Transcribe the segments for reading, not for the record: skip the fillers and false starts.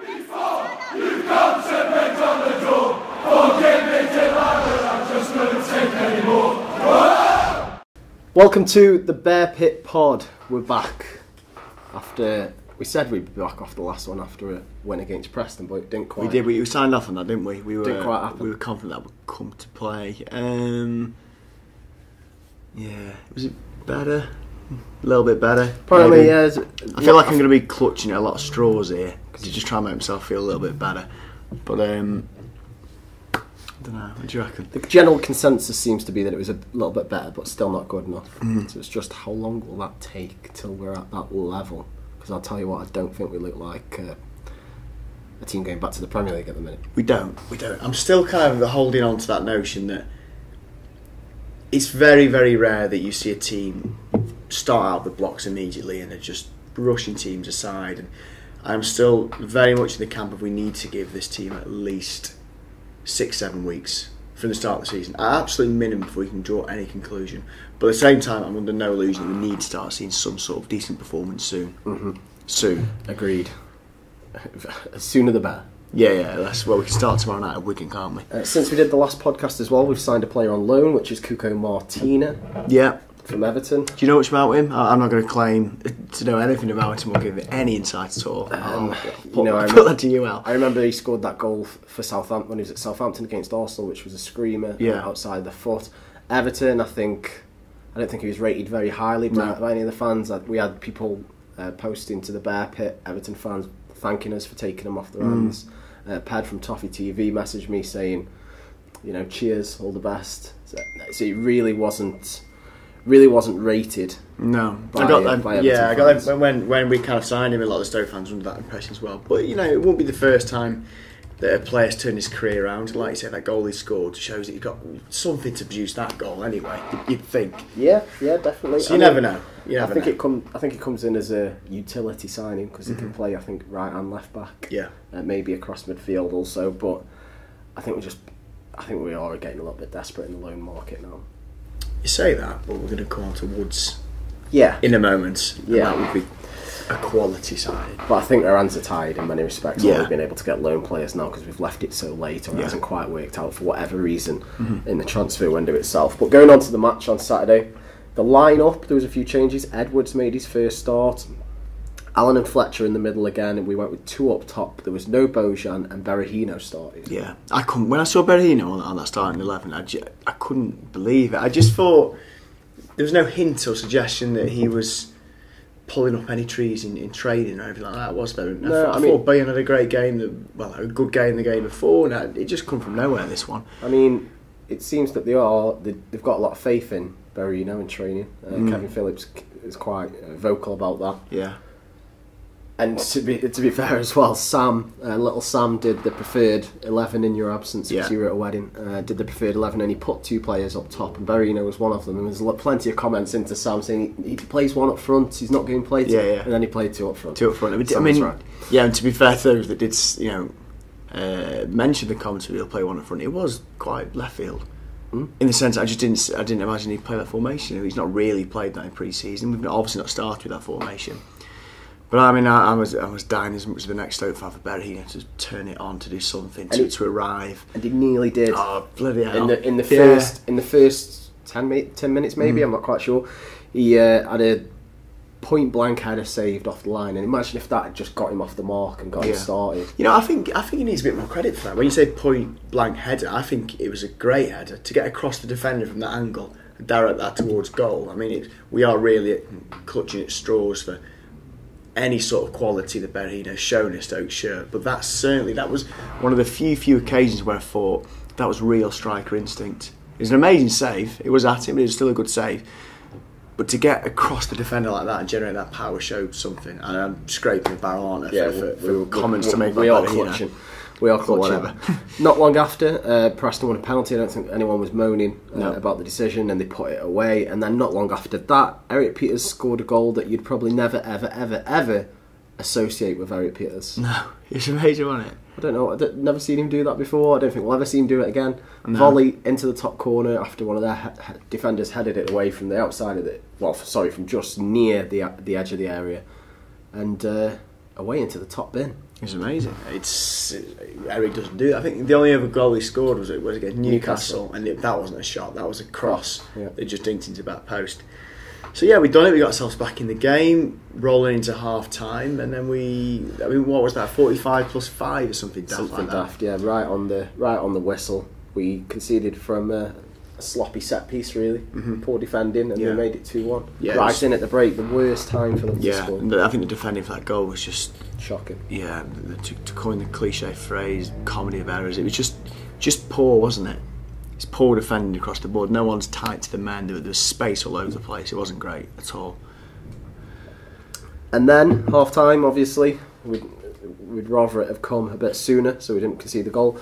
You've got to bend on the door. Forgive me, Delilah, I just couldn't take anymore. Welcome to the Bear Pit Pod. We're back after we said we'd be back after the last one after a win against Preston, but it didn't quite. We did. We signed off on that, didn't we? Didn't quite happen. We were confident that would come to play. Yeah, was it better? A little bit better. Apparently, yeah. I feel like I'm going to be clutching at a lot of straws here because he's just trying to make himself feel a little bit better. But I don't know. What do you reckon? The general consensus seems to be that it was a little bit better, but still not good enough. So it's just how long will that take till we're at that level? Because I'll tell you what, I don't think we look like a team going back to the Premier League at the minute. We don't. I'm still kind of holding on to that notion that it's very, very rare that you see a team start out the blocks immediately and are just brushing teams aside. And I'm still very much in the camp of we need to give this team at least 6-7 weeks from the start of the season, at absolute minimum, before we can draw any conclusion. But at the same time, I'm under no illusion that we need to start seeing some sort of decent performance soon. Soon. Agreed. Sooner the better. Yeah. Well, we can start tomorrow night at Wigan, can't we? Since we did the last podcast as well, we've signed a player on loan, which is Cuco Martina. Yeah. From Everton. Do you know much about him? I'm not going to claim to know anything about him or give it any insight at all. I'll put that to you, Al. I remember he scored that goal for Southampton when he was at Southampton against Arsenal, which was a screamer outside the foot. Everton, I don't think he was rated very highly by any of the fans. We had people posting to the Bear Pit, Everton fans thanking us for taking him off the runs. Ped from Toffee TV messaged me saying, cheers, all the best. So he really wasn't rated. No, by I got fans. that when we kind of signed him. A lot of the Stoke fans were under that impression as well. But it won't be the first time that a player's turned his career around. Like you say, that goal he scored shows that he's got something to produce that goal. Anyway, you'd think. Yeah, definitely. So you never know. I think it comes in as a utility signing because he can play, I think, right and left back. Yeah, maybe across midfield also. But I think we are getting a little bit desperate in the loan market now. You say that, but we're going to come on to Woods. Yeah. In a moment. Yeah. That would be a quality side. But I think our hands are tied in many respects. We've been able to get loan players now because we've left it so late, or it hasn't quite worked out for whatever reason in the transfer window itself. But going on to the match on Saturday, the line-up, there was a few changes. Edwards made his first start. Allen and Fletcher in the middle again, and we went with two up top. There was no Bojan, and Berahino started. Yeah, when I saw Berahino on that starting 11, I couldn't believe it. I just thought there was no hint or suggestion that he was pulling up any trees in training or anything like that, was there? I thought Bojan had a great game, a good game the game before, and it just come from nowhere, this one. I mean, it seems that they've got a lot of faith in Berahino in training. Kevin Phillips is quite vocal about that. Yeah. And to be fair as well, little Sam did the preferred 11 in your absence because you were at a wedding. Did the preferred 11 and he put two players up top, and Berahino was one of them. And there's plenty of comments into Sam saying he plays one up front, he's not getting played. And then he played two up front. Right. Yeah, and to be fair to those that did, mention the commentary, he'll play one up front. It was quite left field. In the sense, I didn't imagine he'd play that formation. He's not really played that in pre-season. We've obviously not started with that formation. But I mean, I was dying as much as the next Stoke fan for Berahino to turn it on, to do something, to arrive. And he nearly did. Oh, bloody hell! In the first 10 minutes, maybe I'm not quite sure. He had a point blank header saved off the line, and imagine if that had just got him off the mark and got him started. I think he needs a bit more credit for that. When you say point blank header, I think it was a great header to get across the defender from that angle and direct that towards goal. I mean, we are really clutching at straws for any sort of quality that Berahino's shown in a Stoke shirt, but that was one of the few occasions where I thought that was real striker instinct. It was an amazing save. It was at him, but it was still a good save. But to get across the defender like that and generate that power showed something. And I'm scraping the barrel on it for comments to make. We are clutching. Whatever. Not long after, Preston won a penalty. I don't think anyone was moaning about the decision, and they put it away. And then not long after that, Eric Peters scored a goal that you'd probably never, ever, ever, ever associate with Eric Peters. No, it's amazing, wasn't it? I don't know. I've never seen him do that before. I don't think we'll ever see him do it again. No. Volley into the top corner after one of their defenders headed it away from the outside of it. From just near the edge of the area, and away into the top bin. It's amazing. Eric doesn't do that. I think the only other goal he scored was against Newcastle, and that wasn't a shot. That was a cross. Yeah. They just dinked into the back post. So yeah, we've done it. We got ourselves back in the game, rolling into half time, and then what was that? 45 plus 5 or something daft like that. Daft, yeah. Right on the whistle. We conceded from a sloppy set piece, really. Poor defending, and they made it 2-1. Yeah, right in at the break, the worst time for them to score. I think the defending for that goal was just shocking. Yeah, to coin the cliche phrase, comedy of errors. It was just poor, wasn't it? It's poor defending across the board. No one's tight to the man. There was space all over the place. It wasn't great at all. And then half time, obviously, we'd rather it have come a bit sooner, so we didn't concede the goal.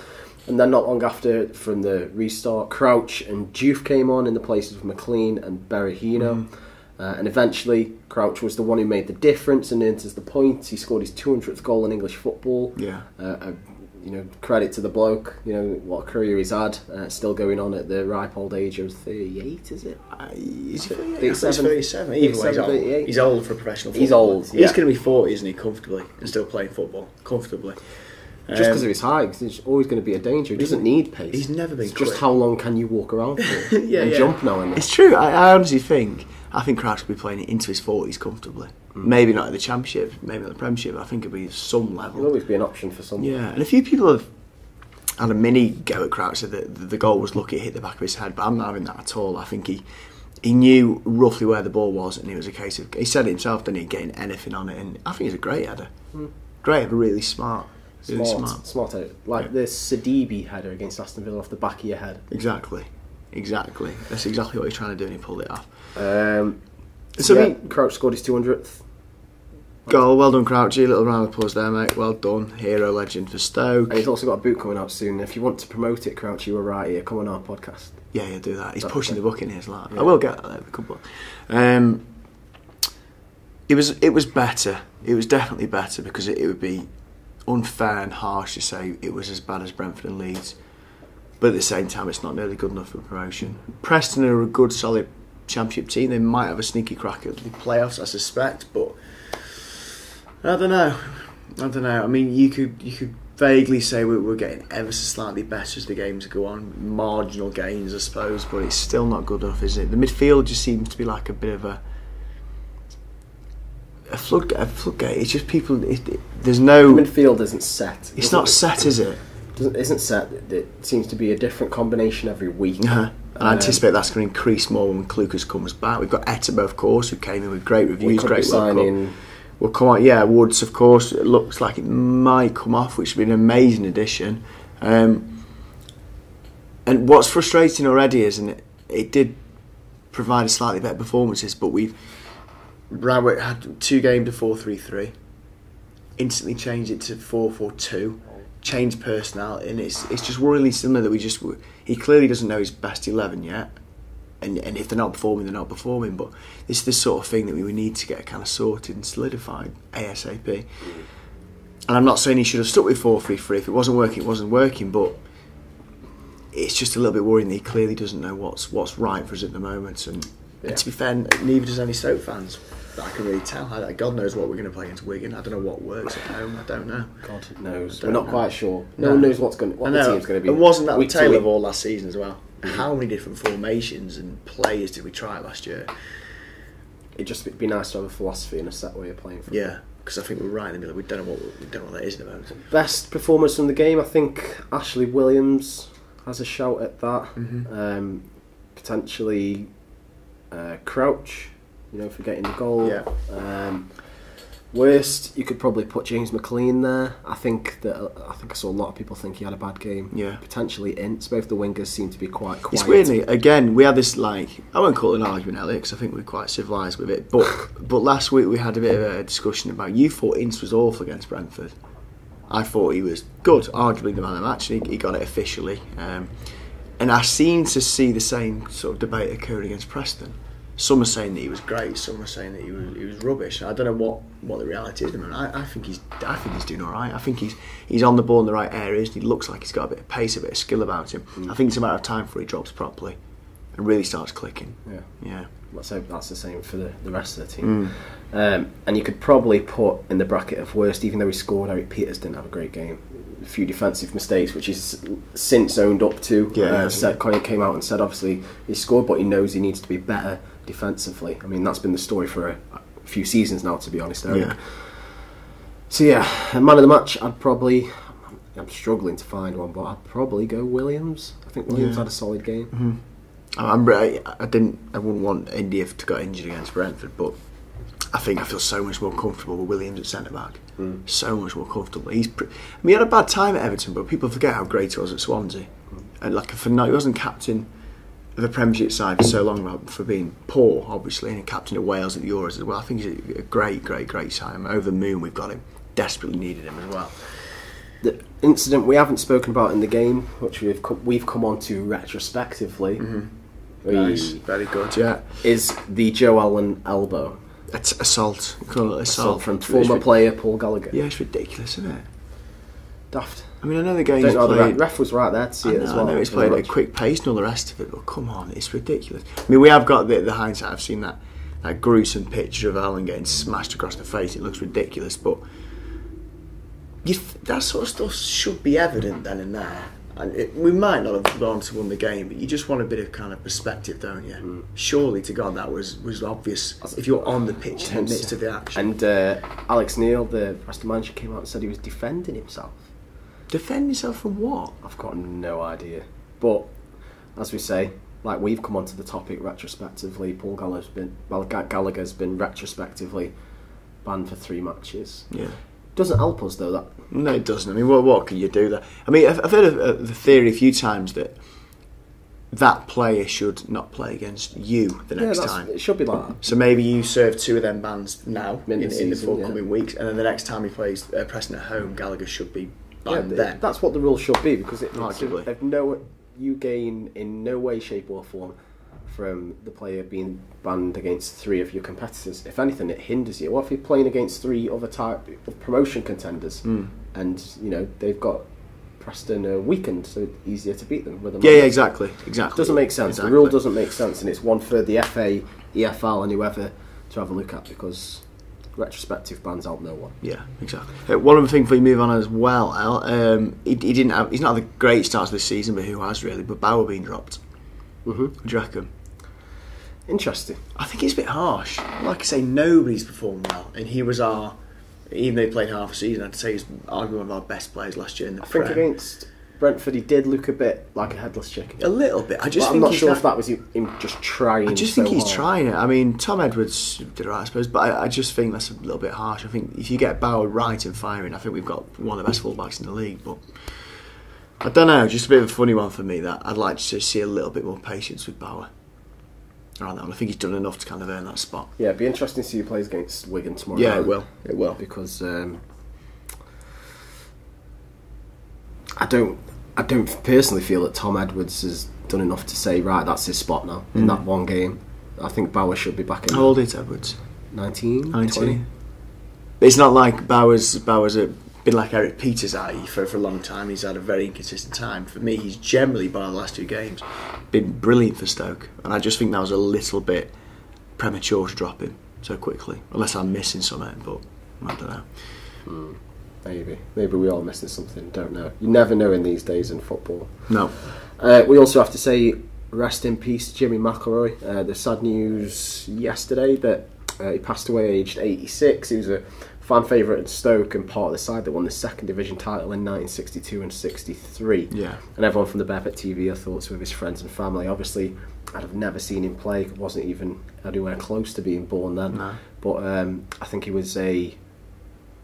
And then not long after, from the restart, Crouch and Diouf came on in the places of McLean and Berahino. And eventually, Crouch was the one who made the difference and enters the point. He scored his 200th goal in English football. Yeah. Credit to the bloke. What a career he's had. Still going on at the ripe old age of 38, is it? He's 37. Either way, he's old for professional football. He's old. Yeah. He's going to be 40, isn't he, comfortably, and still playing football comfortably. Just because of his height, he's always going to be a danger. He doesn't need pace. He's never been quick. Just how long can you walk around for and jump now and then. It's true. I honestly think Crouch could be playing it into his 40s comfortably. Maybe not at the Championship, maybe not the Premiership, but I think it'll be some level. It'll always be an option for someone. Yeah, and a few people have had a mini go at Crouch, said that the goal was lucky, it hit the back of his head, but I'm not having that at all. I think he knew roughly where the ball was, and it was a case of, he said it himself, didn't he, getting anything on it, and I think he's a great header. Great header, really smart. Really smart header. Like the Sidibe header against Aston Villa off the back of your head. Exactly. That's exactly what he's trying to do, and he pulled it off. Crouch scored his 200th goal. Well done, Crouchy. Little round of applause there, mate. Well done. Hero, legend for Stoke. And he's also got a book coming out soon. If you want to promote it, Crouchy, we're right here. Come on our podcast. Yeah, do that. He's pushing the book in his life. I will get that there. A couple. It was better. It was definitely better, because it would be unfair and harsh to say it was as bad as Brentford and Leeds, but at the same time it's not nearly good enough for promotion. Preston are a good solid Championship team. They might have a sneaky crack at the playoffs, I suspect, but I don't know. I mean, you could vaguely say we're getting ever so slightly better as the games go on, marginal gains I suppose, but it's still not good enough, is it? The midfield just seems to be like a bit of a floodgate. It's just people. There's no. The midfield isn't set. It's not set, is it? Isn't set. It seems to be a different combination every week. I anticipate that's going to increase more when Klukas comes back. We've got Etebo, of course, who came in with great reviews, great signing. Will come on. Yeah, Woods, of course. It looks like it might come off, which would be an amazing addition. And what's frustrating already is, and it did provide a slightly better performances, but Rowett had 2 games to 4-3-3, instantly changed it to 4-4-2, changed personality, and it's just worryingly similar that he clearly doesn't know his best 11 yet, and if they're not performing, they're not performing, but this is the sort of thing that we need to get kind of sorted and solidified ASAP. And I'm not saying he should have stuck with 4-3-3. If it wasn't working, it wasn't working, but it's just a little bit worrying that he clearly doesn't know what's right for us at the moment, and to be fair, neither does any Stoke fans. I can really tell. God knows what we're going to play against Wigan. I don't know what works at home. I don't know. God knows. We're not quite sure. No one knows what the team's going to be. And wasn't that the tale of all last season as well? How many different formations and players did we try last year? It'd just be nice to have a philosophy and a set way of playing football. Yeah, because I think we're right in the middle. We don't know what that is at the moment. Best performance from the game, I think Ashley Williams has a shout at that. Potentially Crouch, for getting the goal. Yeah. Worst, you could probably put James McLean there. I think I saw a lot of people think he had a bad game. Yeah. Potentially Ince. Both the wingers seem to be quite quiet. It's weirdly, again, we had this, I won't call it an argument, Elliot, because I think we're quite civilised with it, but last week we had a bit of a discussion about, you thought Ince was awful against Brentford. I thought he was good, arguably the man of the match. He got it officially. And I seem to see the same sort of debate occur against Preston. Some are saying that he was great. Some are saying that he was rubbish. I don't know what the reality is. I think he's doing all right. I think he's on the ball in the right areas. He looks like he's got a bit of pace, a bit of skill about him. I think it's a matter of time before he drops properly and really starts clicking. Yeah. Let's hope that's the same for the rest of the team. And you could probably put in the bracket of worst, even though he scored. Eric Peters didn't have a great game. A few defensive mistakes, which he's since owned up to. Colin came out and said, obviously, he scored, but he knows he needs to be better defensively. I mean, that's been the story for a few seasons now, to be honest, Eric. Yeah. So yeah, man of the match, I'm struggling to find one, but I'd probably go Williams. I think Williams had a solid game. Mm-hmm. I wouldn't want India to get injured against Brentford, but I feel so much more comfortable with Williams at centre back. So much more comfortable. He had a bad time at Everton, but people forget how great he was at Swansea. And he wasn't captain of the Premiership side for so long for being poor, obviously, and captain of Wales at the Euros as well. I think he's a great sign. I'm over the moon we've got him. Desperately needed him as well. The incident we haven't spoken about in the game, which we've come on to retrospectively, Nice, very good, yeah, is the Joe Allen elbow. It's assault. Call it assault from former player Paul Gallagher. Yeah, it's ridiculous, isn't it? Daft. I mean, I know the game's played. The ref was right there to see it as well. I know it's played at a quick pace and all the rest of it, but come on, it's ridiculous. I mean, we have got the hindsight. I've seen that gruesome picture of Allen getting smashed across the face. It looks ridiculous, but that sort of stuff should be evident then and there. And we might not have gone to win the game, but you just want a bit of kind of perspective, don't you? Surely to God that was obvious if you're on the pitch in the midst of the action. And Alex Neil, the Preston manager, came out and said he was defending himself. Defend yourself from what? I've got no idea. But as we say, like we've come onto the topic retrospectively, Paul Gallagher's been retrospectively banned for 3 matches. Yeah. Doesn't help us though, that. No, it doesn't. I mean, what can you do there? I mean, I've heard of the theory a few times that player should not play against you the next time. It should be like that. So maybe you serve 2 of them bans now in the forthcoming weeks, and then the next time he plays Preston at home, Gallagher should be banned then. That's what the rule should be, because you gain in no way, shape or form from the player being banned against 3 of your competitors. If anything, it hinders you. What if you're playing against 3 other type of promotion contenders, and they've got Preston a weekend, so it's easier to beat them with them. Yeah, exactly. It doesn't make sense. Exactly. The rule doesn't make sense, and it's one for the FA, EFL, and whoever to have a look at, because retrospective bans help no one. Yeah, exactly. One other thing before you move on as well, Al, he's not had a great start to this season, but who has really? But Bauer being dropped. What do you reckon? Interesting. I think it's a bit harsh. Like I say, nobody's performed well, and he was even though he played half a season, I'd say he's arguably one of our best players last year in the Prem. I think against Brentford he did look a bit like a headless chicken. A little bit. I'm not sure if that was him just trying. I just think he's trying it. I mean, Tom Edwards did right, I suppose, but I just think that's a little bit harsh. I think if you get Bauer right and firing, I think we've got one of the best fullbacks in the league, but I don't know, just a bit of a funny one for me that I'd like to see a little bit more patience with Bauer around that one. I think he's done enough to kind of earn that spot. Yeah, it'd be interesting to see who plays against Wigan tomorrow. Yeah, it will. Because I don't personally feel that Tom Edwards has done enough to say, right, that's his spot now in that one game. I think Bauer should be back in. How old is Edwards? 19. 20. It's not like Bauer's been like Eric Peters, i.e. for a long time. He's had a very inconsistent time. For me, he's generally, by the last 2 games, been brilliant for Stoke, and I just think that was a little bit premature to drop him so quickly, unless I'm missing something, but I don't know. Maybe we are missing something, don't know. You never know in these days in football. No. We also have to say rest in peace Jimmy MacElroy. The sad news yesterday that he passed away aged 86. He was a fan favourite at Stoke and part of the side that won the 2nd Division title in 1962 and 63. Yeah. And everyone from the Bearpit TV had thoughts with his friends and family. Obviously, I'd have never seen him play. Wasn't even anywhere close to being born then. No. But I think he was a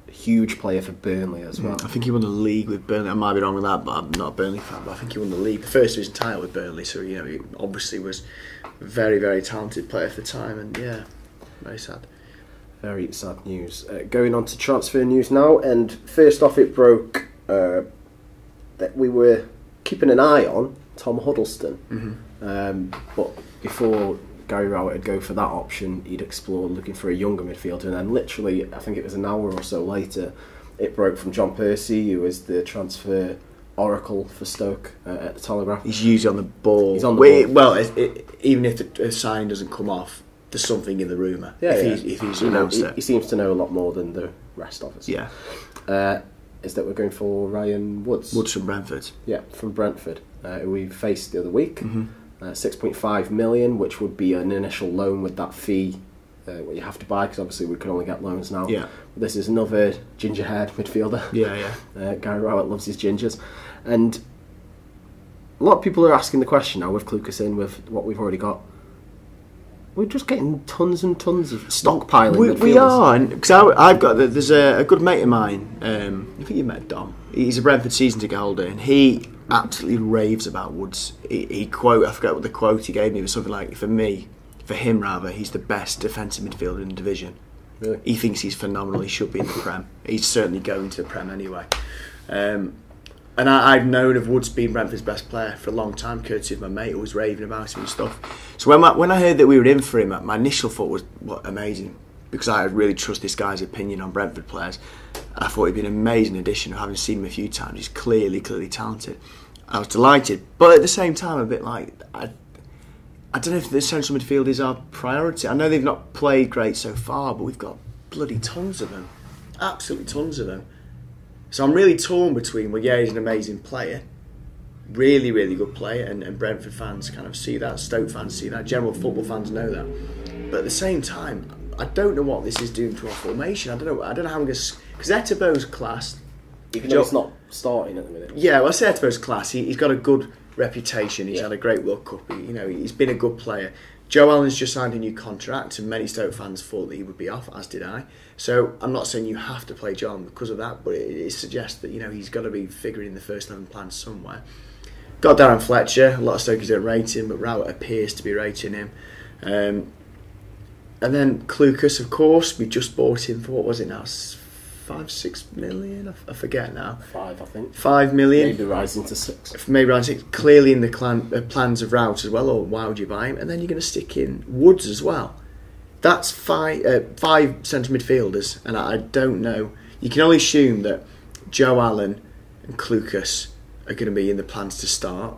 huge player for Burnley as well. I think he won the league with Burnley. I might be wrong with that, but I'm not a Burnley fan. But I think he won the league, the 1st Division title with Burnley. So he obviously was a very, very talented player for the time. And yeah, very sad. Very sad news. Going on to transfer news now, and first off, it broke that we were keeping an eye on Tom Huddleston. But before Gary Rowett would go for that option, he'd explore looking for a younger midfielder, and then literally, I think it was an hour or so later, it broke from John Percy, who was the transfer oracle for Stoke at the Telegraph. He's usually on the ball. He's on the ball. Well, even if the signing doesn't come off, there's something in the rumour. Yeah, if he's announced it. He seems to know a lot more than the rest of us. Yeah. Is that we're going for Ryan Woods. Woods from Brentford. Yeah, from Brentford, who we faced the other week. 6.5 million, which would be an initial loan with that fee. What you have to buy, because obviously we can only get loans now. Yeah. This is another ginger-haired midfielder. Yeah. Gary Rowett loves his gingers, and a lot of people are asking the question now with Clucas in, with what we've already got. We're just getting tons and tons of stockpiling midfielders. We are, because I've got there's a good mate of mine. I think you met Dom. He's a Brentford season ticket holder, and he absolutely raves about Woods. I forget what the quote he gave me, was something like, for him rather, he's the best defensive midfielder in the division. Really? He thinks he's phenomenal. He should be in the Prem. He's certainly going to the Prem anyway. And I've known of Woods being Brentford's best player for a long time, courtesy of my mate who was raving about him and stuff. So when I heard that we were in for him, my initial thought was, what, amazing, because I really trust this guy's opinion on Brentford players. I thought he'd be an amazing addition. Having seen him a few times, he's clearly talented. I was delighted, but at the same time, a bit like, I don't know if the central midfield is our priority. I know they've not played great so far, but we've got bloody tons of them, absolutely tons of them. So I'm really torn between, well, yeah, he's an amazing player, really, really good player, and Brentford fans kind of see that, Stoke fans see that, general football fans know that. But at the same time, I don't know what this is doing to our formation. I don't know how we're going to, because Etebo's class. Even though it's not starting at the minute. Yeah, well, I say Etebo's class. He's got a good reputation. He's had a great World Cup. He's been a good player. Joe Allen's just signed a new contract, and many Stoke fans thought that he would be off, as did I. So I'm not saying you have to play Joe Allen because of that, but it suggests that he's got to be figuring in the first 11 plans somewhere. Got Darren Fletcher. A lot of Stokies don't rate him, but Rowett appears to be rating him. And then Clucas, of course, we just bought him for, what was it now? 5-6 million? I forget now. 5, I think. 5 million. Maybe rising to 6. Maybe rising to 6. Clearly in the plans of Rowett as well, or why would you buy him? And then you're going to stick in Woods as well. That's five centre midfielders, and I don't know. You can only assume that Joe Allen and Clucas are going to be in the plans to start,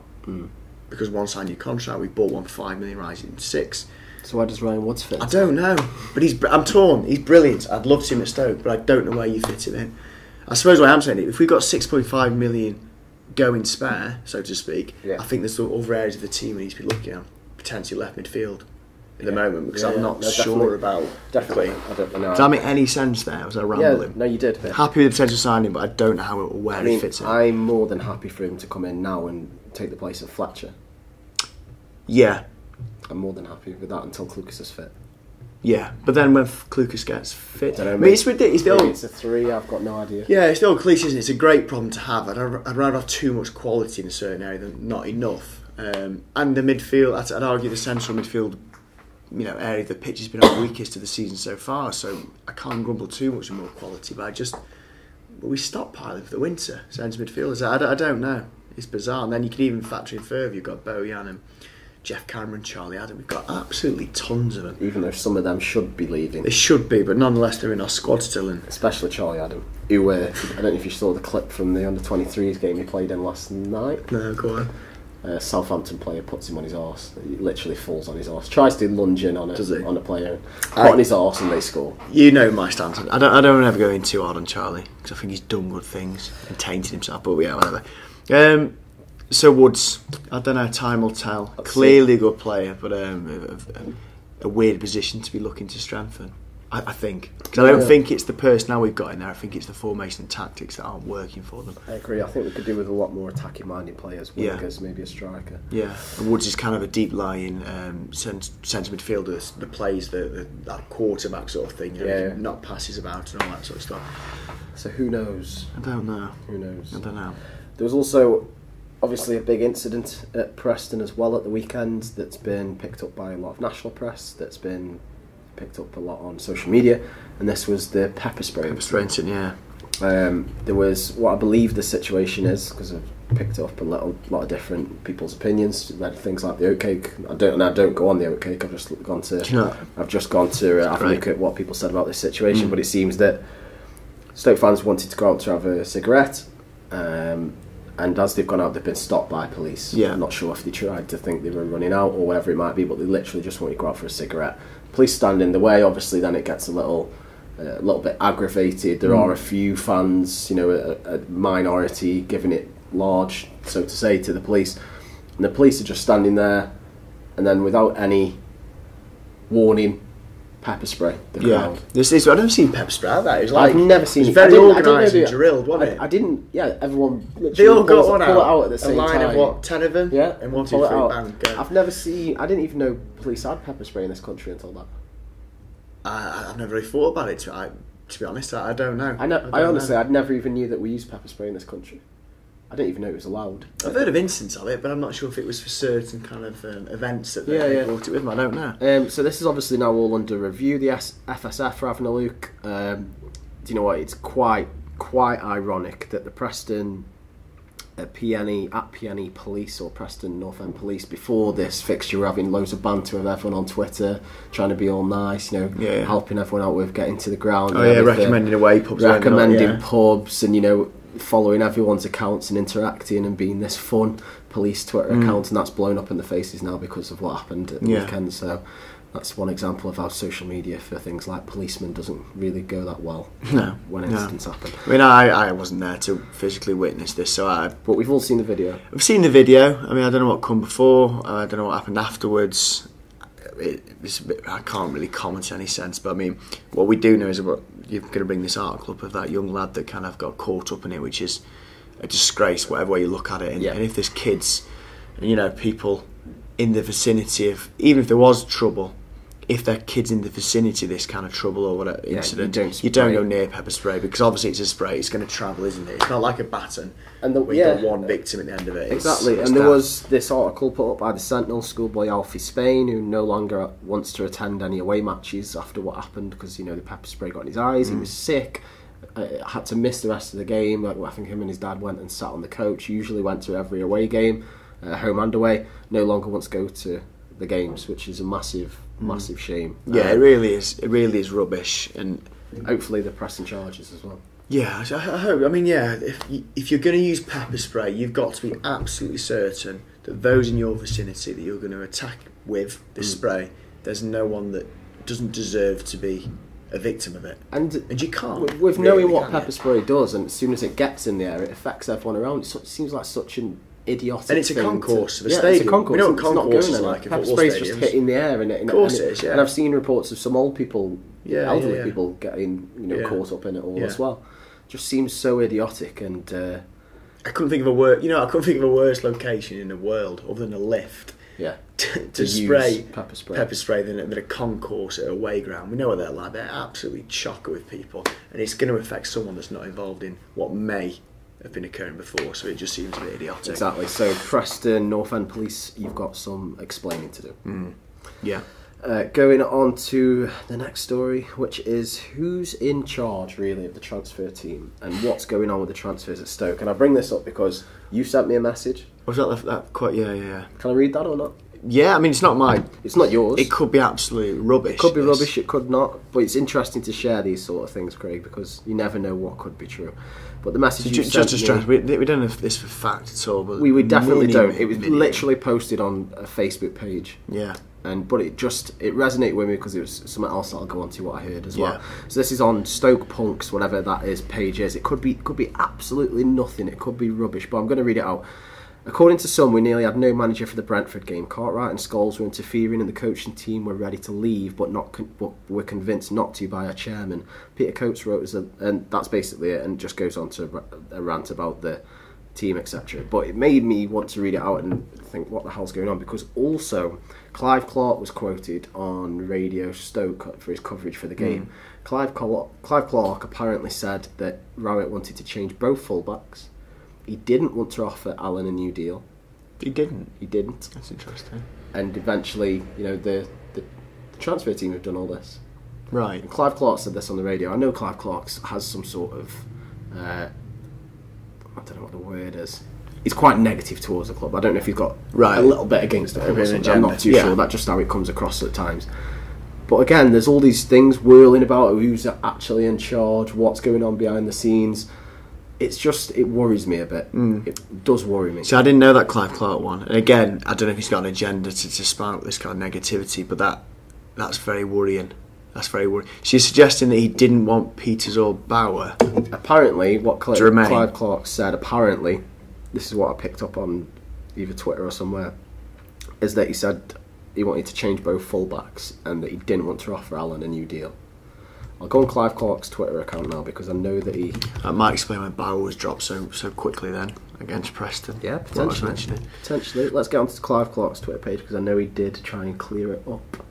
because one signed your contract, we bought one for 5 million, rising to 6. So where does Ryan Woods fit? I don't know, but I'm torn. He's brilliant. I'd love to see him at Stoke, but I don't know where you fit him in. I suppose what I am saying, if we've got 6.5 million going spare, so to speak, I think there's other areas of the team we need to be looking at, potentially left midfield at the moment, because I'm not sure about. Definitely. I don't know. Does that make any sense there? Was I rambling? Yeah, no, you did. Happy with the potential signing, but I don't know how where he fits in. I'm more than happy for him to come in now and take the place of Fletcher. Yeah. I'm more than happy with that until Clucas is fit. Yeah, but then when Clucas gets fit, I mean, it's ridiculous. It's a 3. I've got no idea. Yeah, it's the old cliche, isn't it? It's a great problem to have. I'd rather have too much quality in a certain area than not enough. And the midfield, I'd argue the central midfield, area of the pitch has been our weakest of the season so far. So I can't grumble too much more quality, but we stockpiling for the winter. Central midfielders, I don't know. It's bizarre. And then you can even factor in further. You've got Bauer and Jeff Cameron, Charlie Adam. We've got absolutely tons of them. Even though some of them should be leaving. They should be, but nonetheless they're in our squad still. Especially Charlie Adam, who, I don't know if you saw the clip from the under-23s game he played in last night. No, go on. Southampton player puts him on his arse. He literally falls on his arse. Tries to lunge in on a player, put on his arse, and they score. You know my stance. I don't ever go in too hard on Charlie, because I think he's done good things and tainted himself. But yeah, whatever. So Woods, I don't know. Time will tell. Clearly a good player, but a weird position to be looking to strengthen. I think, because I don't think it's the personnel we've got in there. I think it's the formation and tactics that aren't working for them. I agree. I think we could do with a lot more attacking-minded players, wingers, maybe a striker. Yeah, and Woods is kind of a deep-lying centre midfielder that plays that quarterback sort of thing. Not passes about and all that sort of stuff. So who knows? I don't know. Who knows? I don't know. There was also obviously a big incident at Preston as well at the weekend that's been picked up by a lot of national press, that's been picked up a lot on social media, and this was the pepper spray. Pepper spray incident, yeah. There was what I believe the situation is, because I've picked up a lot of different people's opinions. Read things like the oatcake. I don't go on the oatcake. I've just gone to have a look at what people said about this situation. But it seems that Stoke fans wanted to go out to have a cigarette. And as they've gone out, they've been stopped by police. Yeah. I'm not sure if they tried to think they were running out or whatever it might be, but they literally just wanted to go out for a cigarette. police stand in the way. Obviously, then it gets a little bit aggravated. There are a few fans, a minority, giving it large, so to say, to the police, and the police are just standing there, and then without any warning, pepper spray the crowd. I've never seen pepper spray like that. It was like, I've never seen it. It Was very organised and drilled, wasn't it? I didn't. Yeah, everyone. They all got one pull it out at the same a line time. of what, 10 of them? Yeah, and 1, 2, pull it 3, out. bang, go. I've never seen. I didn't even know police had pepper spray in this country until that. I've never really thought about it. To be honest, I don't know. I honestly, I'd never even knew that we used pepper spray in this country. I didn't even know it was allowed. I've heard of instances of it, but I'm not sure if it was for certain kind of events that they brought it with them. I don't know. So this is obviously now all under review. The FSF are having a look. Do you know what? It's quite ironic that the Preston PNE Police or Preston North End Police before this fixture were having loads of banter with everyone on Twitter, trying to be all nice, helping everyone out with getting to the ground. Recommending away pubs, pubs, and following everyone's accounts and interacting and being this fun police Twitter account, and that's blown up in the faces now because of what happened at the weekend. So that's one example of how social media for things like policemen doesn't really go that well when incidents happen. I mean, I wasn't there to physically witness this, but we've all seen the video. We've seen the video. I mean, I don't know what come before. I don't know what happened afterwards. It's a bit, I can't really comment in any sense, but I mean, what we do know is about you're going to bring this article up of that young lad that kind of got caught up in it, which is a disgrace, whatever way you look at it. And if there's kids, people in the vicinity of, even if there was trouble, if there are kids in the vicinity of this kind of trouble or whatever incident, you don't go near pepper spray, because obviously it's a spray, it's going to travel, isn't it? It's not like a baton where you've got one victim at the end of it. Exactly, and there was this article put up by the Sentinel, schoolboy Alfie Spain, who no longer wants to attend any away matches after what happened because, the pepper spray got in his eyes, he was sick, had to miss the rest of the game. I think him and his dad went and sat on the coach, usually went to every away game, home and away, no longer wants to go to the games, which is a massive shame. Yeah, it really is rubbish, and hopefully they're pressing charges as well. Yeah, I hope. I mean, if you're going to use pepper spray, you've got to be absolutely certain that those in your vicinity that you're going to attack with this spray, there's no one that doesn't deserve to be a victim of it, and you can't. With knowing what pepper spray does, and as soon as it gets in the air, it affects everyone around. It seems like such an idiotic, and it's a concourse of a stadium. It's a concourse. We know what concourse is like. Pepper spray's just hitting the air, and and I've seen reports of some old people, elderly people, getting caught up in it all as well. Just seems so idiotic, and I couldn't think of a worse location in the world other than a lift. Yeah, to spray pepper spray than a concourse at a away ground. We know what they're like. They're absolutely chocker with people, and it's going to affect someone that's not involved in what may have been occurring before, so it just seems a bit idiotic. Exactly. So Preston North End Police, you've got some explaining to do. Yeah. Going on to the next story, which is who's in charge really of the transfer team and what's going on with the transfers at Stoke. And I bring this up because you sent me a message. Was that quite? Yeah. Can I read that or not? Yeah, I mean, it's not mine. It's not yours. It could be absolute rubbish. It could be rubbish, it could not. But it's interesting to share these sort of things, Craig, because you never know what could be true. But the message you sent just to stress, we don't know if this for fact at all. But we definitely don't. It was literally posted on a Facebook page. Yeah. But it resonated with me because it was something else that I'll go on to what I heard as well. So this is on Stoke Punks, whatever that is, page is. It could be absolutely nothing. It could be rubbish, but I'm going to read it out. According to some, we nearly had no manager for the Brentford game. Cartwright and Scholes were interfering, and the coaching team were ready to leave, but were convinced not to by our chairman. Peter Coates wrote and that's basically it, and just goes on to a rant about the team, etc. But it made me want to read it out and think, what the hell's going on? Because also, Clive Clark was quoted on Radio Stoke for his coverage for the game. Clive Clark apparently said that Rowett wanted to change both fullbacks. He didn't want to offer Alan a new deal. He didn't. That's interesting. And eventually, the transfer team have done all this. Right. And Clive Clark said this on the radio. I know Clive Clark has some sort of, I don't know what the word is. He's quite negative towards the club. I don't know if he's got a little bit against the club or something. I'm not too sure. That's just how it comes across at times. But again, there's all these things whirling about who's actually in charge, what's going on behind the scenes. It worries me a bit. It does worry me. See, I didn't know that Clive Clark one. And again, I don't know if he's got an agenda to spark this kind of negativity, but That's very worrying. That's very worrying. She's suggesting that he didn't want Peters or Bauer. Apparently, what Clive Clark said, apparently, this is what I picked up on either Twitter or somewhere, is that he said he wanted to change both fullbacks and that he didn't want to offer Alan a new deal. I'll go on Clive Clark's Twitter account now because I know that he... That might explain when Bauer was dropped so quickly then against Preston. Yeah, potentially. Potentially. Let's get onto Clive Clark's Twitter page because I know he did try and clear it up.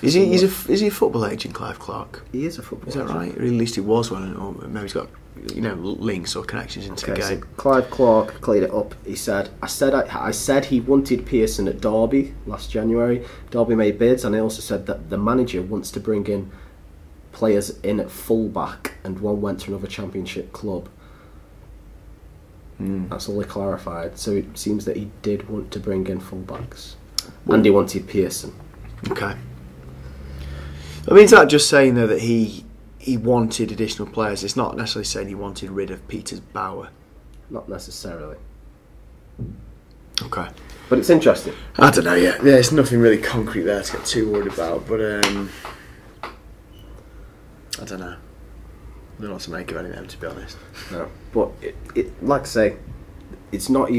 Is he a football agent, Clive Clark? He is a football agent. Is that right? Or at least he was one, or maybe he's got links or connections into the game. So Clive Clark cleared it up. He said, I said he wanted Pearson at Derby last January. Derby made bids, and he also said that the manager wants to bring in players in at full-back, and one went to another Championship club. That's all he clarified. So it seems that he did want to bring in full-backs. And he wanted Pearson. Okay. I mean, is that just saying, though, that he wanted additional players? It's not necessarily saying he wanted rid of Peters Bauer. Not necessarily. Okay. But it's interesting. I don't know yet. There's nothing really concrete there to get too worried about, but I don't know. I don't know what to make of any of them, to be honest. No. But, it like I say, it's not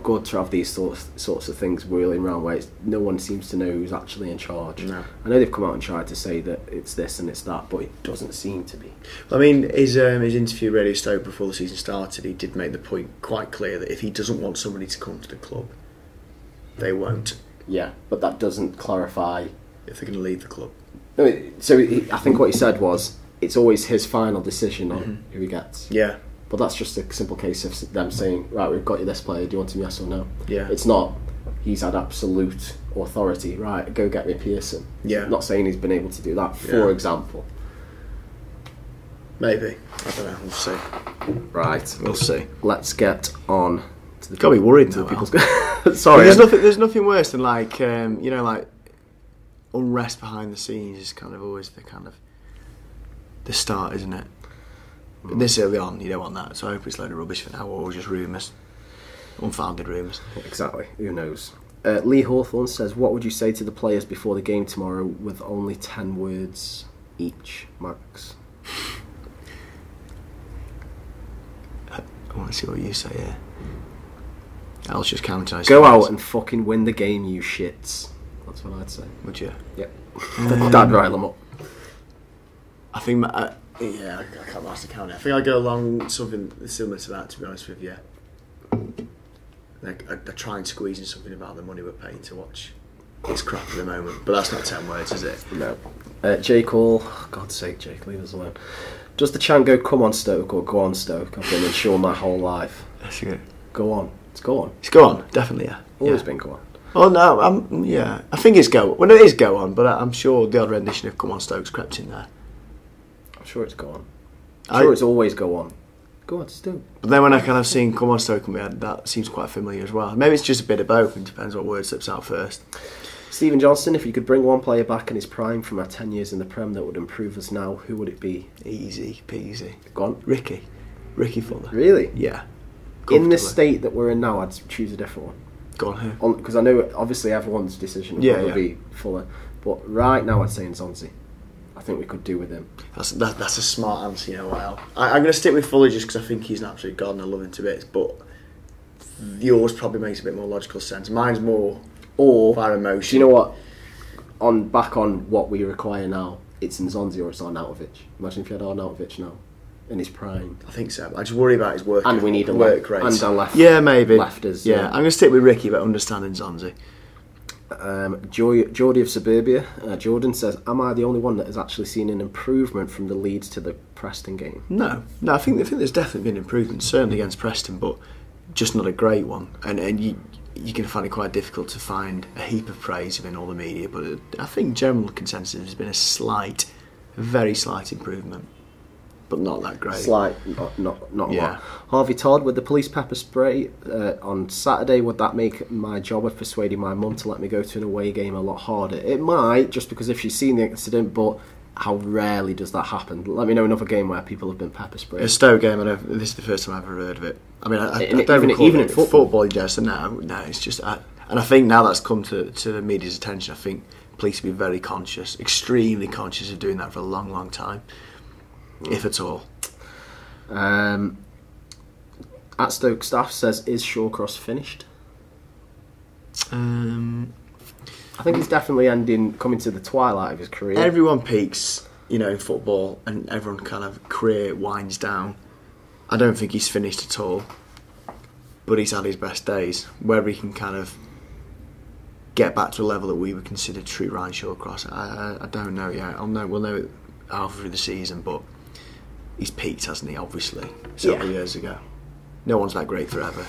good to have these sorts of things whirling around where no one seems to know who's actually in charge. No. I know they've come out and tried to say that it's this and it's that, but it doesn't seem to be. I mean, his interview with Radio Stoke before the season started, he did make the point quite clear that if he doesn't want somebody to come to the club, they won't. Yeah, but that doesn't clarify if they're going to leave the club. No, I think what he said was it's always his final decision on who he gets. Yeah. But that's just a simple case of them saying, right, we've got you this player, do you want him, yes or no? Yeah. It's not, he's had absolute authority, right, go get me Pearson. Yeah. Not saying he's been able to do that, for example. Maybe. I don't know, we'll see. Right. We'll see. Let's get on to the... Got to be worried now. Sorry. There's nothing worse than like unrest behind the scenes is kind of always the start, isn't it? But this early on, you don't want that. So I hope it's a load of rubbish for now, or just rumours, unfounded rumours. Exactly. Who knows? Lee Hawthorne says, "What would you say to the players before the game tomorrow with only 10 words each, Max?" I want to see what you say here. I'll just counter. Go out and fucking win the game, you shits. That's what I'd say. Would you? Yeah. Dad rile them up. I think, I can't last a count. I think I'll go along something similar to that, to be honest with you. I try and squeeze in something about the money we're paying to watch. It's crap at the moment, but that's not 10 words, is it? No. Jake Hall, God's sake, Jake, leave us alone. Does the chant go, come on Stoke, or go on Stoke? I've been unsure my whole life. That's good. Go on. It's go on. It's go on, definitely, yeah. Always been go on. Oh no, I think it's go on. Well, it is go on, but I'm sure the odd rendition of come on Stoke's crept in there. I'm sure it's go on. I'm sure it's always go on. Go on, Stoke. But then when I kind of seen come on Stoke in my head, that seems quite familiar as well. Maybe it's just a bit of both, and depends what word slips out first. Stephen Johnson, if you could bring one player back in his prime from our 10 years in the Prem that would improve us now, who would it be? Easy peasy. Go on. Ricky Fuller. Really? Yeah. In the state that we're in now, I'd choose a different one. Go on, who? Because I know, obviously, everyone's decision will probably be Fuller. But right now, I'd say Nzonzi. I think we could do with him. That's a smart answer, you know what? I'm going to stick with Fuller just because I think he's an absolute god and I love him to bits. But yours probably makes a bit more logical sense. Mine's more via emotion. Do you know what? Back on what we require now, it's Nzonzi or it's Arnautovic. Imagine if you had Arnautovic now in his prime. I think so. I just worry about his work. And we need a work rate. And a left. Yeah, maybe. Lefters. Yeah, I'm going to stick with Ricky, but understanding Nzonzi. Geordie of Suburbia, Jordan says, "Am I the only one that has actually seen an improvement from the Leeds to the Preston game?" No. I think there's definitely been improvement, certainly against Preston, but just not a great one. And you can find it quite difficult to find a heap of praise within all the media. But I think general consensus has been a very slight improvement, but not that great. Slight, not a yeah. lot. Harvey Todd, with the police pepper spray on Saturday, would that make my job of persuading my mum to let me go to an away game a lot harder? It might, just because if she's seen the incident, but how rarely does that happen? Let me know another game where people have been pepper sprayed. A Stoke game, this is the first time I've ever heard of it. I mean, I don't even in football, just no, it's just, and I think now that's come to the media's attention. I think Police will be very conscious, extremely conscious of doing that for a long, long time, if at all. At Stoke staff says, is Shawcross finished? I think he's definitely coming to the twilight of his career. Everyone peaks, in football, and everyone kind of career winds down. I don't think he's finished at all, but he's had his best days. Whether he can kind of get back to a level that we would consider true Ryan Shawcross, I don't know yet. We'll know it halfway through the season, but he's peaked, hasn't he? Obviously, several years ago. No one's that great forever.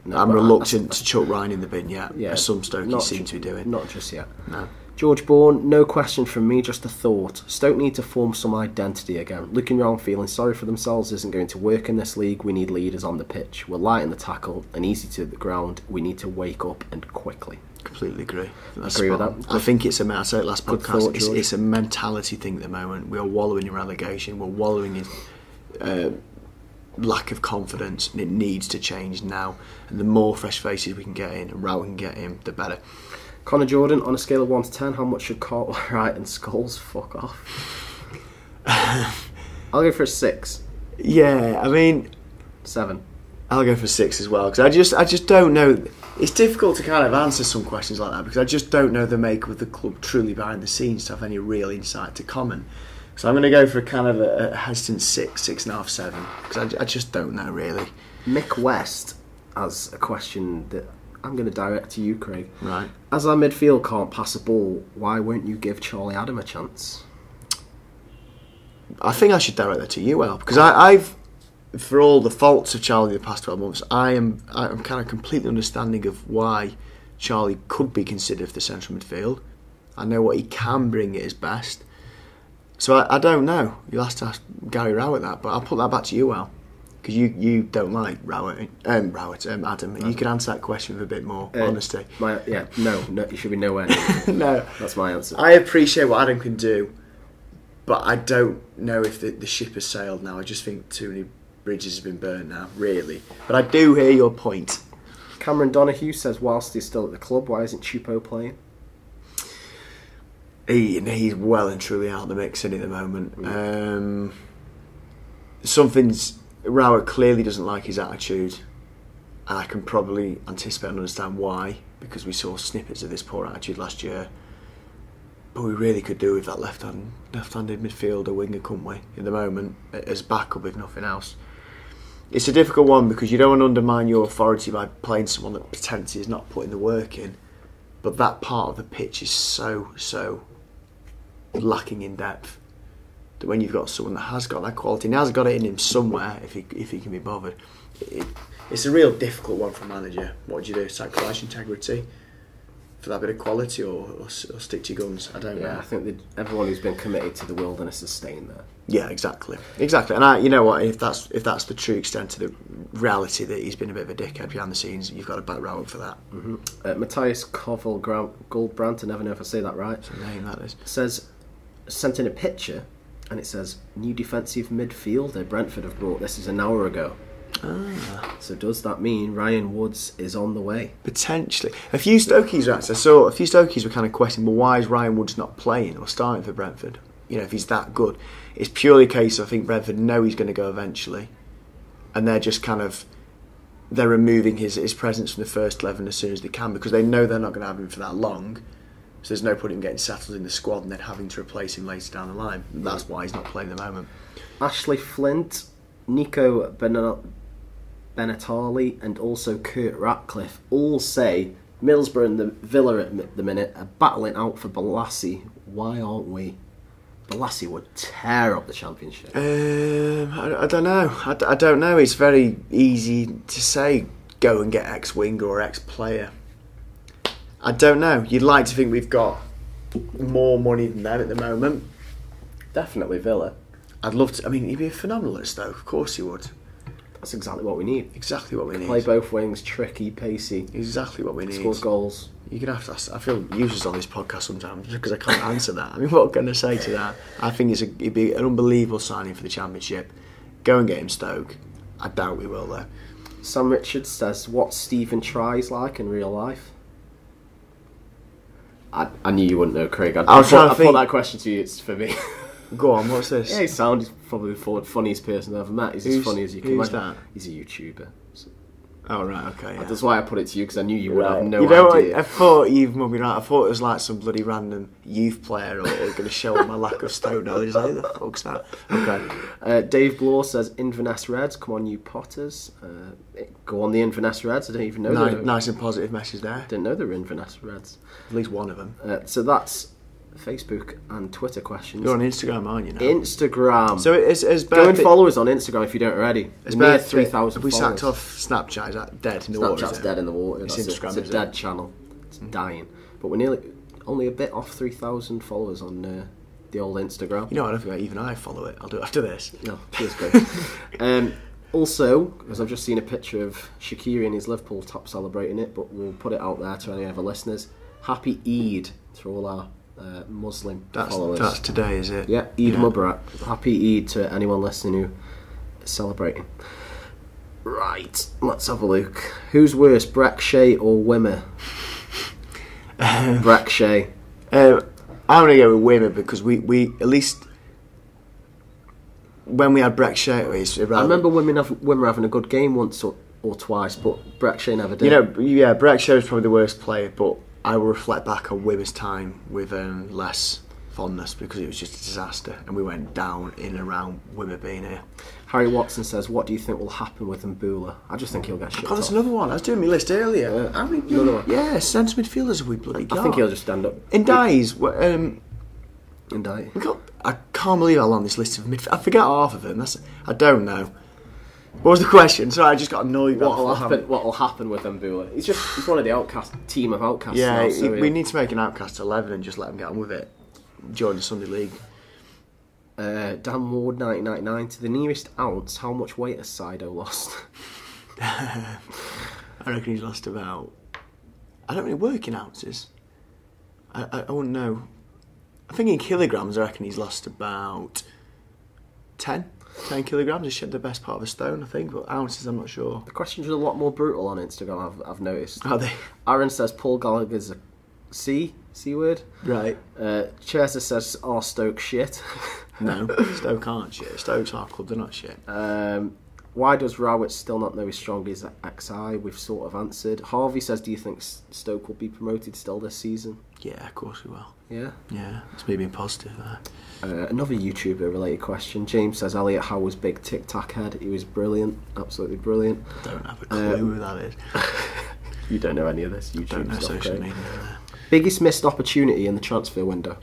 No, I'm reluctant to chuck Ryan in the bin yet, as some Stokies seem to be doing. Not just yet. No. George Bourne, no question from me, just a thought. Stoke need to form some identity again. Looking around feeling sorry for themselves isn't going to work in this league. We need leaders on the pitch. We're light in the tackle and easy to the ground. We need to wake up and quickly. Completely agree. Agree with that. I think I said it last podcast, it's a mentality thing at the moment. We are wallowing in relegation. We're wallowing in lack of confidence, and it needs to change now. And the more fresh faces we can get in and Rowett can get in, the better. Connor Jordan, on a scale of 1 to 10, how much should Cartwright and Scholes fuck off? I'll go for a 6. Yeah, I mean 7. I'll go for 6 as well, because I just don't know. It's difficult to kind of answer some questions like that because I just don't know the makeup of the club truly behind the scenes to have any real insight to comment. So I'm going to go for a kind of a hesitant 6.5, 7, because I just don't know really. Mick West has a question that I'm going to direct to you, Craig. Right. As our midfield can't pass a ball, why won't you give Charlie Adam a chance? I think I should direct that to you, Al, because I've, for all the faults of Charlie the past 12 months, I'm kind of completely understanding of why Charlie could be considered for the central midfield. I know what he can bring at his best. So I don't know. You'll have to ask Gary Rowett that, but I'll put that back to you, Al, because you don't like Adam. You can answer that question with a bit more honesty. No, you should be nowhere. No, that's my answer. I appreciate what Adam can do, but I don't know if the ship has sailed now. I just think too many bridges have been burnt now, really. But I do hear your point. Cameron Donoghue says, whilst he's still at the club, why isn't Chupo playing? He's well and truly out of the mix at the moment. Rowett clearly doesn't like his attitude, and I can probably anticipate and understand why, because we saw snippets of this poor attitude last year. But we really could do with that left-handed midfielder winger, couldn't we, at the moment, as backup if nothing else. It's a difficult one because you don't want to undermine your authority by playing someone that potentially is not putting the work in, but that part of the pitch is so lacking in depth that when you've got someone that has got that quality and has got it in him somewhere, if he can be bothered, it's a real difficult one for a manager. What do you do? Sacrifice integrity for that bit of quality, or stick to your guns? I don't know. I think that everyone who's been committed to the wilderness is staying there. Yeah, exactly. And you know what? If that's the true extent to the reality that he's been a bit of a dickhead behind the scenes, you've got to back Rowett for that. Mm-hmm. Matthias Koval Goldbrandt, I never know if I say that right. That's the name that is. Sent in a picture, and it says new defensive midfielder Brentford have brought. This is an hour ago. So does that mean Ryan Woods is on the way? Potentially. A few Stokies were kind of questioning, well, why is Ryan Woods not playing or starting for Brentford? If he's that good. It's purely a case of, I think Brentford know he's going to go eventually, and they're just they're removing his presence from the first 11 as soon as they can, because they know they're not going to have him for that long. So there's no point in getting settled in the squad and then having to replace him later down the line. That's why he's not playing at the moment. Ashley Flint, Nico Benatali and also Kurt Ratcliffe all say Middlesbrough and the Villa at the minute are battling out for Balassi. Why aren't we? Balassi would tear up the Championship. I don't know. I don't know. It's very easy to say go and get X-winger or X-player. I don't know. You'd like to think we've got more money than them at the moment. Definitely Villa. I'd love to. I mean, he'd be a phenomenal at Stoke. Of course he would. That's exactly what we need. Exactly what we need. Play both wings, tricky, pacey. Exactly what we need. Scores goals. You're gonna have to. I feel useless on this podcast sometimes because I can't answer that. I mean, what can I say to that? I think it'd be an unbelievable signing for the Championship. Go and get him Stoke. I doubt we will though. Sam Richards says, "What's Stephen Tries like in real life?" I knew you wouldn't know, Craig. I put that question to you. It's for me. Go on, what's this? Yeah, he sounds probably the funniest person I've ever met. He's as funny as you can imagine. That? He's a YouTuber. So. Oh, right, okay. Yeah. That's why I put it to you, because I knew you would have no you know idea. What? I thought you've mummy right. I thought it was like some bloody random youth player or going to show up my lack of Stoke knowledge. Like, who the fuck's that? Okay. Dave Bloor says Inverness Reds. Come on, you Potters. Go on the Inverness Reds. I didn't even know. Nice and positive message there. Didn't know they were Inverness Reds. At least one of them. So that's Facebook and Twitter questions. You're on Instagram, aren't you now? Instagram. So is go and follow us on Instagram if you don't already. It's near 3,000 Have we followers. sacked off Snapchat? Is that dead in the water? Snapchat's dead in the water. It's Instagram. It's a dead channel. It's dying. But we're only a bit off 3,000 followers on the old Instagram. You know, I don't think even I follow it. I'll do it after this. No, cheers, Craig. Also, because I've just seen a picture of Shaqiri and his Liverpool top celebrating it, but we'll put it out there to any other listeners. Happy Eid to all our Muslim followers. That's today, is it? Yeah, Eid Mubarak. Happy Eid to anyone listening who is celebrating. Right, let's have a look. Who's worse, Breck, Shea or Wimmer? Breck, Shea. I'm going to go with Wimmer because we at least when we had Breck Shea, I remember Wimmer having a good game once or twice, but Breck Shea never did. Breck Shea was probably the worst player, but I will reflect back on Wimmer's time with less fondness because it was just a disaster and we went down in and around Wimmer being here. Harry Watson says, what do you think will happen with Mbula? I just think he'll get shit. Oh, that's another one. I was doing my list earlier. How many? Centre midfielders have we bloody got? I think he'll just stand up. Ndiaye's. Ndiaye. I can't believe how long this list of midfielders. I forget half of them. I don't know. What was the question? Sorry, I just got annoyed. What'll happen with Mbula? He's one of the team of outcasts. Yeah, now, we need to make an outcast 11 and just let him get on with it. Join the Sunday League. Dan Ward 1999 to the nearest ounce. How much weight has Sido lost? I reckon he's lost about. I don't really work in ounces. I wouldn't know. I think in kilograms, I reckon he's lost about 10 kilograms. He's shed the best part of a stone, I think, but ounces, I'm not sure. The questions are a lot more brutal on Instagram, I've noticed. Are they? Aaron says Paul Gallagher's a C word. Right. Chester says, Stoke shit? No, Stoke aren't shit. Stoke's our club, they're not shit. Why does Rowett still not know he's strong as XI? We've sort of answered. Harvey says, do you think Stoke will be promoted still this season? Yeah, of course we will. Yeah? Yeah, it's me being positive there. Another YouTuber related question. James says, Elliot Howe was big tic-tac head. He was brilliant, absolutely brilliant. I don't have a clue who that is. You don't know any of this YouTube don't know stuff, social okay? media. Biggest missed opportunity in the transfer window?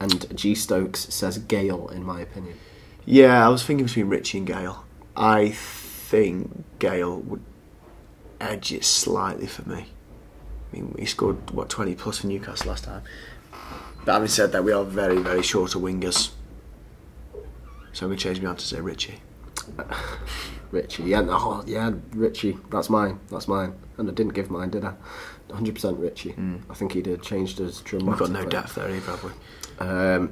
And G Stokes says Gale, in my opinion. Yeah, I was thinking between Richie and Gale. I think Gale would edge it slightly for me. I mean, he scored, 20 plus for Newcastle last time. But having said that, we are very, very short of wingers. So I'm going to change my answer to say Richie. Richie, yeah, Richie. That's mine. And I didn't give mine, did I? 100% Richie. I think he'd have changed us dramatically. We've got no depth there either, have we?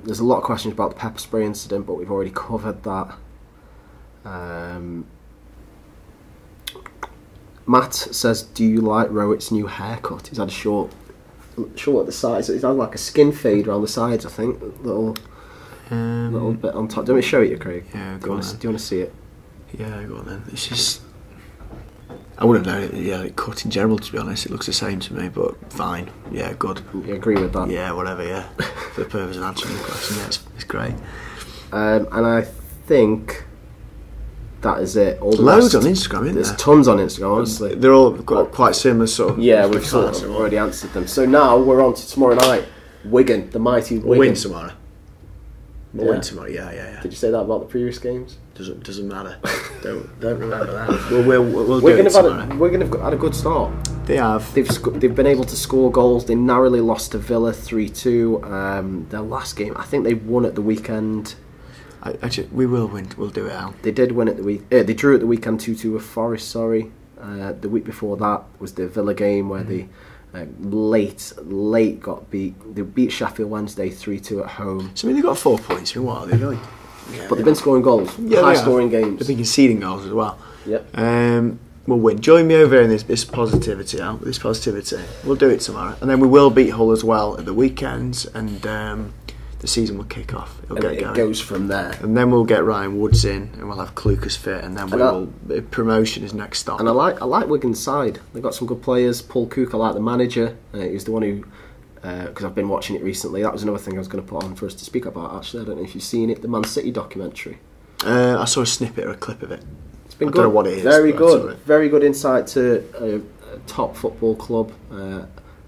There's a lot of questions about the pepper spray incident, but we've already covered that. Matt says, do you like Rowett's new haircut? He's had a short at the sides. He's had like a skin fade around the sides, I think. Little bit on top. Do you want me to show it you, Craig? Yeah, do you want to see it? Yeah, go on then. It's just, I wouldn't know it cut in general, to be honest. It looks the same to me, but fine. Yeah, good. You agree with that? Yeah, whatever, yeah. For the purpose of answering the question, yeah, it's great. And I think that is it. All the loads rest, on Instagram, isn't there's there? tons on Instagram, honestly. They're all got quite similar sort of... Yeah, we've sort of already answered them. So now we're on to tomorrow night. Wigan, the mighty Wigan. We'll win tomorrow. We'll win tomorrow, yeah. Did you say that about the previous games? Doesn't matter. don't remember that. We'll do Wigan it tomorrow. Wigan have had a good start. They have. They've been able to score goals. They narrowly lost to Villa 3-2. Their last game, I think they won at the weekend. Actually, we will win. We'll do it out. They did win at the week. They drew at the weekend 2-2 with Forest. Sorry. The week before that was the Villa game where they late got beat. They beat Sheffield Wednesday 3-2 at home. So I mean, they got 4 points. I mean, what are they doing? But they've been scoring goals. High scoring games. They've been conceding goals as well. Yep. We'll win. Join me over in this positivity, Al. This positivity. We'll do it tomorrow, and then we will beat Hull as well at the weekends, and the season will kick off. It'll get going. It goes from there, and then we'll get Ryan Woods in, and we'll have Clucas fit, and then promotion is next stop. And I like Wigan's side. They've got some good players. Paul Cook, I like the manager. He's the one who, because I've been watching it recently. That was another thing I was going to put on for us to speak about. Actually, I don't know if you've seen it, the Man City documentary. I saw a snippet or a clip of it. It's been good. I don't know what it is. Very good insight to a top football club.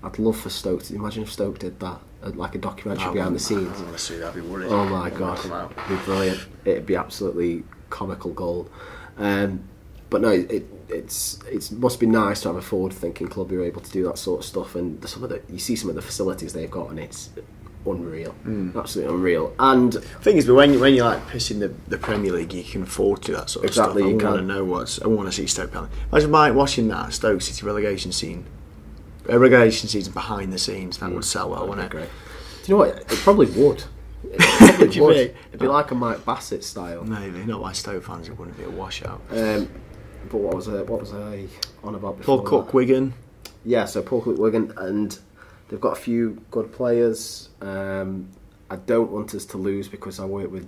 I'd love for Stoke to imagine if Stoke did that, like a documentary behind the scenes. Honestly, that'd be worrying. Oh my god, it'd be brilliant. It'd be absolutely comical gold. But no, it must be nice to have a forward-thinking club who are able to do that sort of stuff. And you see some of the facilities they've got, and it's unreal, absolutely unreal. And the thing is, but when you're like pissing the Premier League, you can afford to do that sort of stuff. I want to know I want to see Stoke playing. Imagine watching that Stoke City relegation season behind the scenes. That would sell well, wouldn't it? Great. Do you know what? It probably would. It'd be like a Mike Bassett style. Maybe not by Stoke fans. It wouldn't be a washout. But what was I on about before? Paul Cook, Wigan. Yeah, so Paul Cook, Wigan, and they've got a few good players. I don't want us to lose because I work with,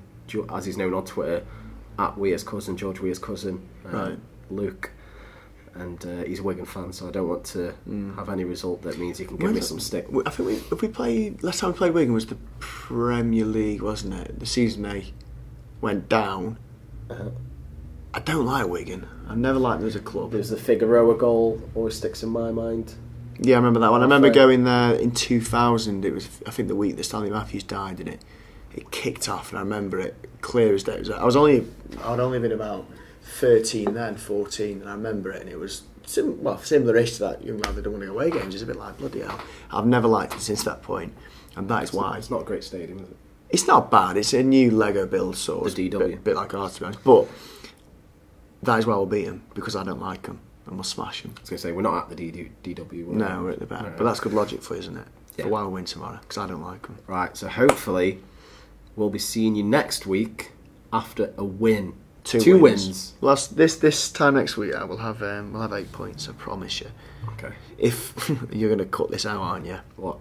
as he's known on Twitter, at Weir's cousin, George Weir's cousin, Luke, and he's a Wigan fan, so I don't want to have any result that means he can give me some stick. I think last time we played Wigan was the Premier League, wasn't it? The season they went down. I don't like Wigan. I've never liked them as a club. There's the Figueroa goal, always sticks in my mind. Yeah, I remember that one. I remember going there in 2000. It was, I think, the week that Stanley Matthews died, didn't it? It kicked off, and I remember it clear as day. I'd only been about 13 then, 14, and I remember it, and it was similar-ish to that young lad that don't want to go away games. It's a bit like, bloody hell. I've never liked it since that point, and that is why. It's not a great stadium, is it? It's not bad. It's a new Lego build sort of. The DW. Bit like ours, to be honest. But that is why we'll beat them, because I don't like them. And we'll smash them. I was going to say, we're not at the DW. No, we're at the back. Right. But that's good logic for you, isn't it? Yeah. For why we'll win tomorrow, because I don't like them. Right, so hopefully we'll be seeing you next week after a win. Two wins. Well, this time next week, we'll have 8 points, I promise you. Okay. If you're going to cut this out, aren't you? What?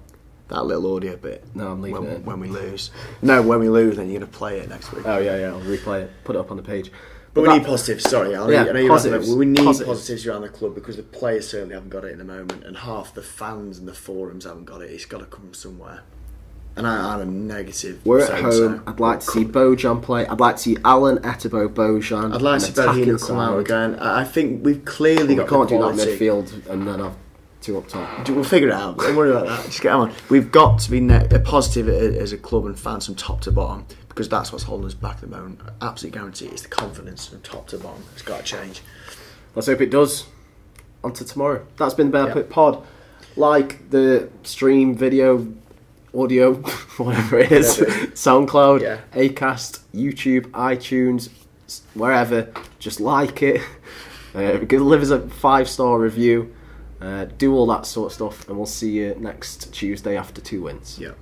That little audio bit. No, I'm leaving it. When we lose. No, when we lose, then you're going to play it next week. Oh, yeah, I'll replay it. Put it up on the page. But we need positives, sorry. I know positives. We need positives around the club because the players certainly haven't got it in the moment, and half the fans and the forums haven't got it. It's got to come from somewhere. And I'm a negative. We're at home. I'd like to see Bojan play. I'd like to see Alan, Etebo, Bojan. I'd like to see Bojan come out again. I think we've clearly got the quality. We can't do that midfield and then have two up top. We'll figure it out. Don't worry about that. Just get on. We've got to be positive as a club and fans from top to bottom. Because that's what's holding us back at the moment. I absolutely guarantee it's the confidence from top to bottom. It's got to change. Let's hope it does. On to tomorrow. That's been the Bear Pit Pod. Like the stream, video, audio, whatever it is, SoundCloud, Acast, YouTube, iTunes, wherever. Just like it. Leave us a 5-star review. Do all that sort of stuff, and we'll see you next Tuesday after 2 wins. Yeah.